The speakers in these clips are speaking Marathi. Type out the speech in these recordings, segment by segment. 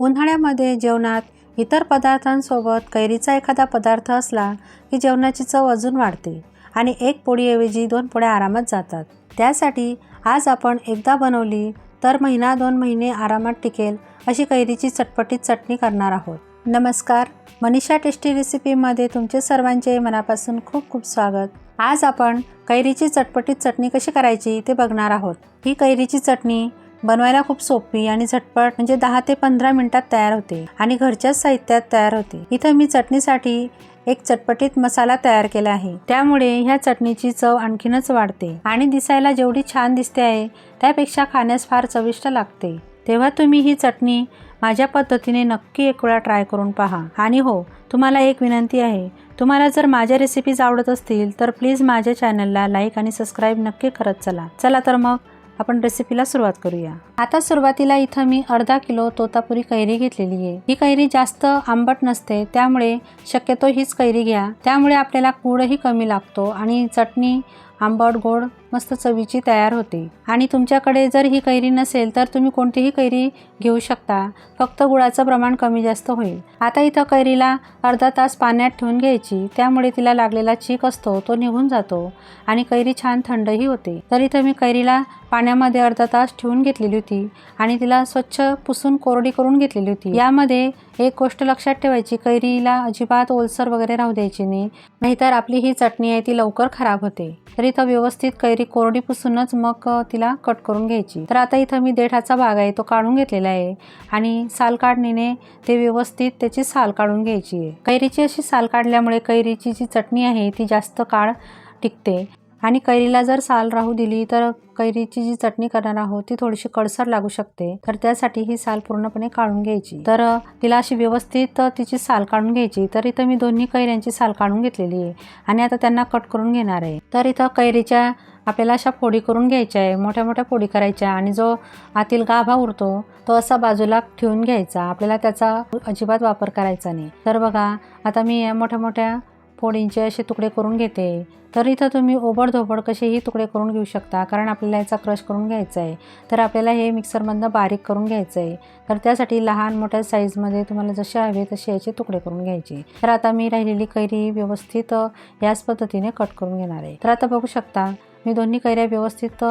उन्हाळ्यामध्ये जेवणात इतर पदार्थांसोबत कैरीचा एखादा पदार्थ असला की जेवणाची चव अजून वाढते आणि एक पोळीऐवजी 2 पोळ्या आरामात जातात। त्यासाठी आज आपण एकदा बनवली तर महिना 2 महिने आरामात टिकेल अशी कैरीची चटपटीत चटणी करणार आहोत। नमस्कार, मनीषा टेस्टी रेसिपीमध्ये तुमचे सर्वांचे मनापासून खूप खूप स्वागत। आज आपण कैरीची चटपटीत चटणी कशी करायची ते बघणार आहोत। ही कैरीची चटणी बनवायला खूप सोपी आणि झटपट म्हणजे 10 ते 15 मिनिटात तयार होते आणि घरच्याच साहित्यात तयार होते। इथे मी चटणीसाठी एक चटपटीत मसाला तयार केला आहे, त्यामुळे ह्या चटणीची चव आणखीनच वाढते आणि दिसायला जेवढी छान दिसते आहे त्यापेक्षा खाण्यास फार चविष्ट लागते। तेव्हा तुम्ही ही चटणी माझ्या पद्धतीने नक्की एक वेळा ट्राय करून पहा। आणि हो, तुम्हाला एक विनंती आहे, तुम्हाला जर माझ्या रेसिपीज आवडत असतील तर प्लीज माझ्या चॅनलला लाईक आणि सबस्क्राईब नक्की करत चला तर मग आपण रेसिपीला सुरुवात करूया। आता सुरुवातीला इथं मी अर्धा किलो तोतापुरी कैरी घेतलेली आहे। ही कैरी जास्त आंबट नसते, त्यामुळे शक्यतो हीच कैरी घ्या। त्यामुळे आपल्याला गुळही कमी लागतो आणि चटणी आंबट गोड मस्त चवीची तयार होते। आणि तुमच्याकडे जर ही कैरी नसेल तर तुम्ही कोणतीही कैरी घेऊ शकता, फक्त गुळाचं प्रमाण कमी जास्त होईल। आता इथं कैरीला अर्धा तास पाण्यात ठेवून घ्यायची, त्यामुळे तिला लागलेला चीक असतो तो निघून जातो आणि कैरी छान थंडही होते। तर इथं मी कैरीला पाण्यामध्ये अर्धा तास ठेवून घेतलेली होती आणि तिला स्वच्छ पुसून कोरडी करून घेतलेली होती। यामध्ये एक गोष्ट लक्षात ठेवायची, कैरीला अजिबात ओलसर वगैरे राहू द्यायची नाही, नाहीतर आपली ही चटणी आहे ती लवकर खराब होते। तर इथं व्यवस्थित कैरी कोरडी पुसूनच मग तिला कट करून घ्यायची। तर आता इथं मी देठाचा भाग आहे तो काढून घेतलेला आहे आणि साल काढणीने ते व्यवस्थित त्याची साल काढून घ्यायची आहे। कैरीची अशी साल काढल्यामुळे कैरीची जी चटणी आहे ती जास्त काळ टिकते आणि कैरीला जर साल राहू दिली तर कैरीची जी चटणी करणार आहोत ती थोडीशी कडसर लागू शकते। तर त्यासाठी ही साल पूर्णपणे काढून घ्यायची। तर तिला अशी व्यवस्थित तिची साल काढून घ्यायची। तर इथं मी दोन्ही कैऱ्यांची साल काढून घेतलेली आहे आणि आता त्यांना कट करून घेणार आहे। तर इथं कैरीच्या आपल्याला अशा फोडी करून घ्यायच्या आहे, मोठ्या मोठ्या फोडी करायच्या आणि जो आतील गाभा उरतो तो असा बाजूला ठेवून घ्यायचा, आपल्याला त्याचा अजिबात वापर करायचा नाही। तर बघा, आता मी मोठ्या मोठ्या फोडींचे असे तुकडे करून घेते। तर इथं तुम्ही ओबडधोबड कसेही तुकडे करून घेऊ शकता, कारण आपल्याला याचा क्रश करून घ्यायचा आहे। तर आपल्याला हे मिक्सरमधनं बारीक करून घ्यायचं आहे। तर त्यासाठी लहान मोठ्या साईजमध्ये तुम्हाला जसे हवे तसे याचे तुकडे करून घ्यायचे। तर आता मी राहिलेली कैरी व्यवस्थित याच पद्धतीने कट करून घेणार आहे। तर आता बघू शकता मी दोन्ही कैऱ्या व्यवस्थित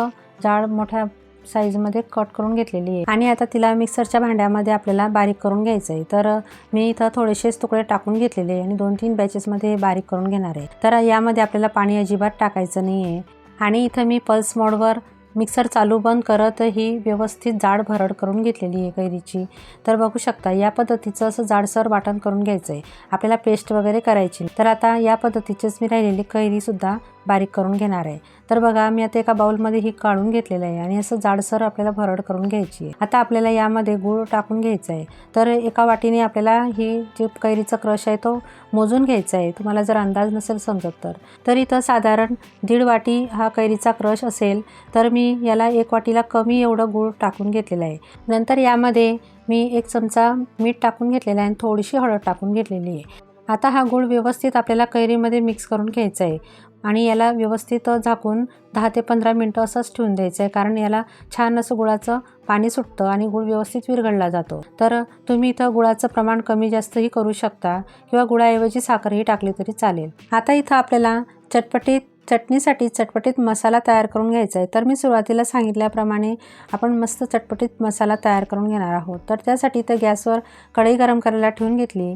जाड मोठ्या साईजमध्ये कट करून घेतलेली आहे आणि आता तिला मिक्सरच्या भांड्यामध्ये आपल्याला बारीक करून घ्यायचं आहे। तर मी इथं थोडेसेच तुकडे टाकून घेतलेले आहे आणि 2-3 बॅचेसमध्ये बारीक करून घेणार आहे। तर यामध्ये आपल्याला पाणी अजिबात टाकायचं नाही आहे आणि इथं मी पल्स मोडवर मिक्सर चालू बंद करत ही व्यवस्थित जाड भरड करून घेतलेली आहे कैरीची। तर बघू शकता या पद्धतीचं असं जाडसर वाटण करून घ्यायचं आहे, आपल्याला पेस्ट वगैरे करायची। तर आता या पद्धतीचीच मी राहिलेली कैरीसुद्धा बारीक करून घेणार आहे। तर बघा, मी आता एका बाउलमध्ये ही काढून घेतलेलं आहे आणि असं जाडसर आपल्याला भरड करून घ्यायची आहे। आता आपल्याला यामध्ये गूळ टाकून घ्यायचा आहे। तर एका वाटीने आपल्याला ही जे कैरीचा क्रश आहे तो मोजून घ्यायचा आहे, तुम्हाला जर अंदाज नसेल समजत तर इथं साधारण 1.5 वाटी हा कैरीचा क्रश असेल, तर मी याला 1 वाटीला कमी एवढं गूळ टाकून घेतलेलं आहे। नंतर यामध्ये मी 1 चमचा मीठ टाकून घेतलेला आहे आणि थोडीशी हळद टाकून घेतलेली आहे। आता हा गूळ व्यवस्थित आपल्याला कैरीमध्ये मिक्स करून घ्यायचा आहे आणि याला व्यवस्थित झाकून 10 ते 15 मिनिटं असंच ठेवून द्यायचं आहे, कारण याला छान असं गुळाचं पाणी सुटतं आणि गूळ व्यवस्थित विरघळला जातो। तर तुम्ही इथं गुळाचं प्रमाण कमी जास्तही करू शकता किंवा गुळाऐवजी साखरही टाकली तरी चालेल। आता इथं आपल्याला चटणीसाठी चटपटीत मसाला तयार करून घ्यायचा आहे। तर मी सुरुवातीला सांगितल्याप्रमाणे आपण मस्त चटपटीत मसाला तयार करून घेणार आहोत। तर त्यासाठी इथं गॅसवर कढई गरम करायला ठेवून घेतली,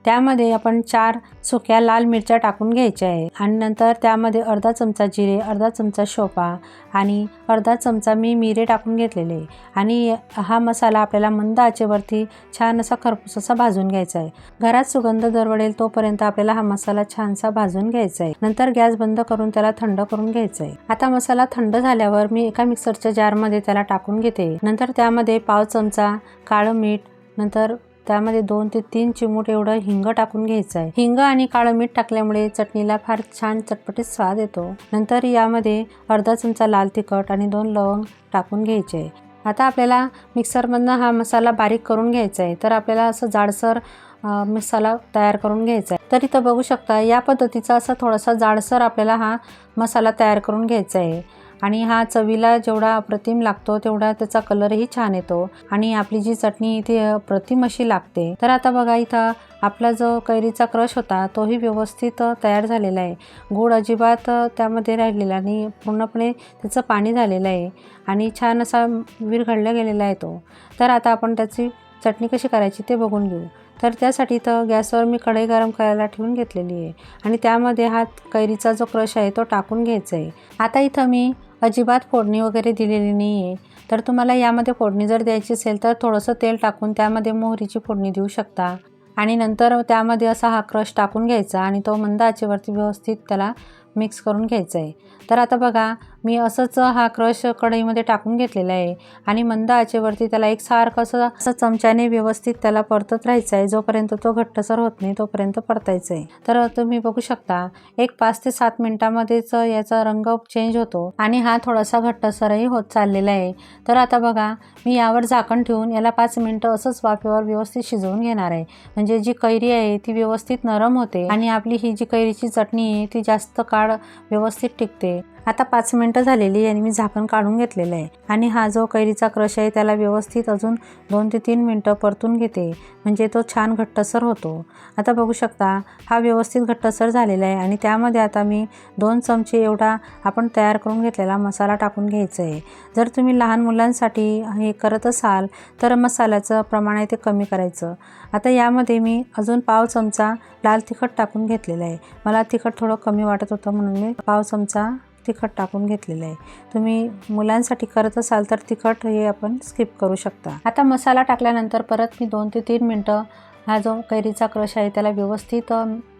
त्यामध्ये आपण 4 सुक्या लाल मिरच्या टाकून घ्यायच्या आहे आणि नंतर त्यामध्ये अर्धा चमचा जिरे, अर्धा चमचा शोपा आणि अर्धा चमचा मी मिरे टाकून घेतलेले आणि हा मसाला आपल्याला मंद आचेवरती छान असा खरपूस असा भाजून घ्यायचा आहे। घरात सुगंध दरवळेल तोपर्यंत आपल्याला हा मसाला छानसा भाजून घ्यायचा आहे। नंतर गॅस बंद करून त्याला थंड करून घ्यायचा आहे। आता मसाला थंड झाल्यावर मी एका मिक्सरच्या जारमध्ये त्याला टाकून घेते। नंतर त्यामध्ये पाव चमचा काळं मीठ, नंतर त्यामध्ये 2 ते 3 चिमूट एवढं हिंग टाकून घ्यायचं आहे। हिंग आणि काळं मीठ टाकल्यामुळे चटणीला फार छान चटपटीत स्वाद येतो। नंतर यामध्ये अर्धा चमचा लाल तिखट आणि 2 लवंग टाकून घ्यायचे आहे। आता आपल्याला मिक्सरमधनं हा मसाला बारीक करून घ्यायचा आहे। तर आपल्याला असं जाडसर मसाला तयार करून घ्यायचा आहे। तर इथं बघू शकता या पद्धतीचा असा थोडासा जाडसर आपल्याला हा मसाला तयार करून घ्यायचा आहे आणि हा चवीला जेवढा अप्रतिम लागतो तेवढा त्याचा कलरही छान येतो आणि आपली जी चटणी ती अप्रतिम अशी लागते। तर आता बघा इथं आपला जो कैरीचा क्रश होता तोही व्यवस्थित तयार झालेला आहे। गोड अजिबात त्यामध्ये राहिलेला आणि पूर्णपणे त्याचं पाणी झालेलं आहे आणि छान असा विरघळला गेलेला आहे तो। तर आता आपण त्याची चटणी कशी करायची ते बघून घेऊ। तर त्यासाठी तर गॅसवर मी कढई गरम करायला ठेवून घेतलेली आहे आणि त्यामध्ये हा कैरीचा जो क्रश आहे तो टाकून घ्यायचा आहे। आता इथं मी अजिबात फोडणी वगैरे दिलेली नाही आहे। तर तुम्हाला यामध्ये फोडणी जर द्यायची असेल तर थोडंसं तेल टाकून त्यामध्ये मोहरीची फोडणी देऊ शकता आणि नंतर त्यामध्ये असा हा क्रश टाकून घ्यायचा आणि तो मंद आचेवरती व्यवस्थित त्याला मिक्स करून घ्यायचा आहे। तर आता बघा मी असंच हा क्रश कढईमध्ये टाकून घेतलेला आहे आणि मंद आचेवरती त्याला एकसारखं असं चमच्याने व्यवस्थित त्याला परतत राहायचं आहे। जोपर्यंत तो घट्टसर होत नाही तोपर्यंत परतायचं आहे। तर तुम्ही बघू शकता एक 5 ते 7 मिनिटांमध्येच याचा रंग चेंज होतो आणि हा थोडासा घट्टसरही होत चाललेला आहे। तर आता बघा मी यावर झाकण ठेवून याला 5 मिनिटं असंच वाफेवर व्यवस्थित शिजवून घेणार आहे, म्हणजे जी कैरी आहे ती व्यवस्थित नरम होते आणि आपली ही जी कैरीची चटणी आहे ती जास्त काळ व्यवस्थित टिकते। आता 5 मिनिटं झालेली आणि मी झाकण काढून घेतलेलं आहे आणि हा जो कैरीचा क्रश आहे त्याला व्यवस्थित अजून 2 ते 3 मिनिटं परतून घेते, म्हणजे तो छान घट्टसर होतो। आता बघू शकता हा व्यवस्थित घट्टसर झालेला आहे आणि त्यामध्ये आता मी 2 चमचे एवढा आपण तयार करून घेतलेला मसाला टाकून घ्यायचा आहे। जर तुम्ही लहान मुलांसाठी हे करत असाल तर मसाल्याचं प्रमाण आहे ते कमी करायचं। आता यामध्ये मी अजून पाव चमचा लाल तिखट टाकून घेतलेलं आहे। मला तिखट थोडं कमी वाटत होतं म्हणून मी पाव चमचा तिखट टाकून घेतलेलं आहे। तुम्ही मुलांसाठी करत असाल तर तिखट हे आपण स्किप करू शकता। आता मसाला टाकल्यानंतर परत मी 2 ते 3 मिनिटं हा जो कैरीचा क्रश आहे त्याला व्यवस्थित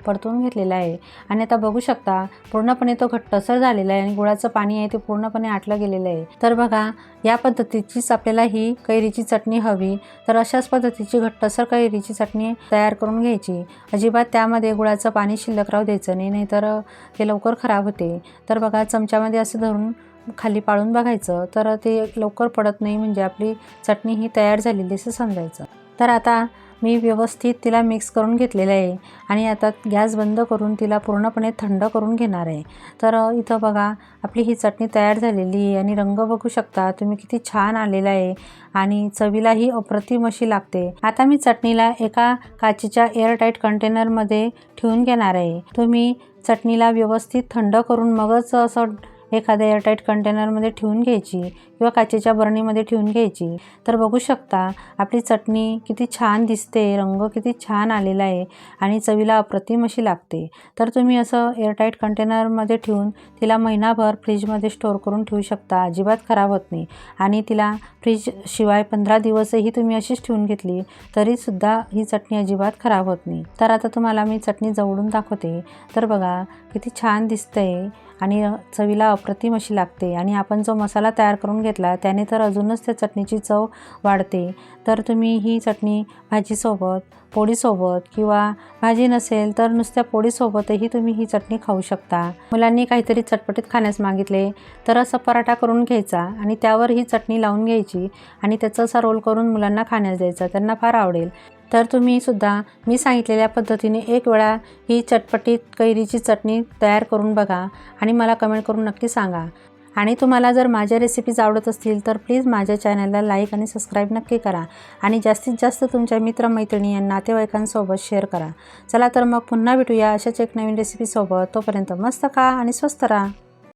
परतून घेतलेला आहे आणि आता बघू शकता पूर्णपणे तो घट्टसर झालेला आहे आणि गुळाचं पाणी आहे ते पूर्णपणे आटलं गेलेलं आहे। तर बघा या पद्धतीचीच आपल्याला ही कैरीची चटणी हवी, तर अशाच पद्धतीची घट्टसर कैरीची चटणी तयार करून घ्यायची। अजिबात त्यामध्ये गुळाचं पाणी शिल्लक राहू द्यायचं नाही, नाहीतर ते लवकर खराब होते। तर बघा चमच्यामध्ये असं धरून खाली पाळून बघायचं तर ते लवकर पडत नाही, म्हणजे आपली चटणी ही तयार झालेली असं समजायचं। तर आता मी व्यवस्थित तिला मिक्स करून घेतलेलं आहे आणि आता गॅस बंद करून तिला पूर्णपणे थंड करून घेणार आहे। तर इथं बघा आपली ही चटणी तयार झालेली आहे आणि रंग बघू शकता तुम्ही किती छान आलेला आहे आणि चवीलाही अप्रतिम अशी लागते। आता मी चटणीला एका काचेच्या एअरटाईट कंटेनरमध्ये ठेवून घेणार आहे। तुम्ही चटणीला व्यवस्थित थंड करून मगच असं एखाद्या एअरटाईट कंटेनरमध्ये ठेवून घ्यायची किंवा काचेच्या बरणीमध्ये ठेवून घ्यायची। तर बघू शकता आपली चटणी किती छान दिसते, रंग किती छान आलेला आहे आणि चवीला अप्रतिम अशी लागते। तर तुम्ही असं एअरटाईट कंटेनरमध्ये ठेवून तिला महिनाभर फ्रीजमध्ये स्टोअर करून ठेवू शकता, अजिबात खराब होत नाही आणि तिला फ्रीज शिवाय 15 दिवसही तुम्ही अशीच ठेवून घेतली तरीसुद्धा ही चटणी अजिबात खराब होत नाही। तर आता तुम्हाला मी चटणी जवळून दाखवते। तर बघा किती छान दिसतंय आणि चवीला अप्रतिम अशी लागते आणि आपण जो मसाला तयार करून घेतला त्याने तर अजूनच त्या चटणीची चव वाढते। तर तुम्ही ही चटणी भाजीसोबत, पोळीसोबत किंवा भाजी नसेल तर नुसत्या पोळीसोबतही तुम्ही ही चटणी खाऊ शकता। मुलांनी काहीतरी चटपटीत खाण्यास मागितले तर असा पराठा करून घ्यायचा आणि त्यावर ही चटणी लावून घ्यायची आणि त्याचा असा रोल करून मुलांना खाण्यास द्यायचा, त्यांना फार आवडेल। तर तुम्ही सुद्धा मी सांगितलेल्या पद्धतीने एक वेळा ही चटपटीत कैरीची चटणी तयार करून बघा आणि मला कमेंट करून नक्की सांगा। आणि तुम्हाला जर माझ्या रेसिपीज आवडत असतील तर प्लीज माझ्या चॅनलला लाईक आणि सबस्क्राईब नक्की करा आणि जास्तीत जास्त तुमच्या मित्रमैत्रिणी आणि नातेवाईकांसोबत शेअर करा। चला तर मग पुन्हा भेटूया अशाच एक नवीन रेसिपीसोबत। तोपर्यंत मस्त खा आणि स्वस्त राहा।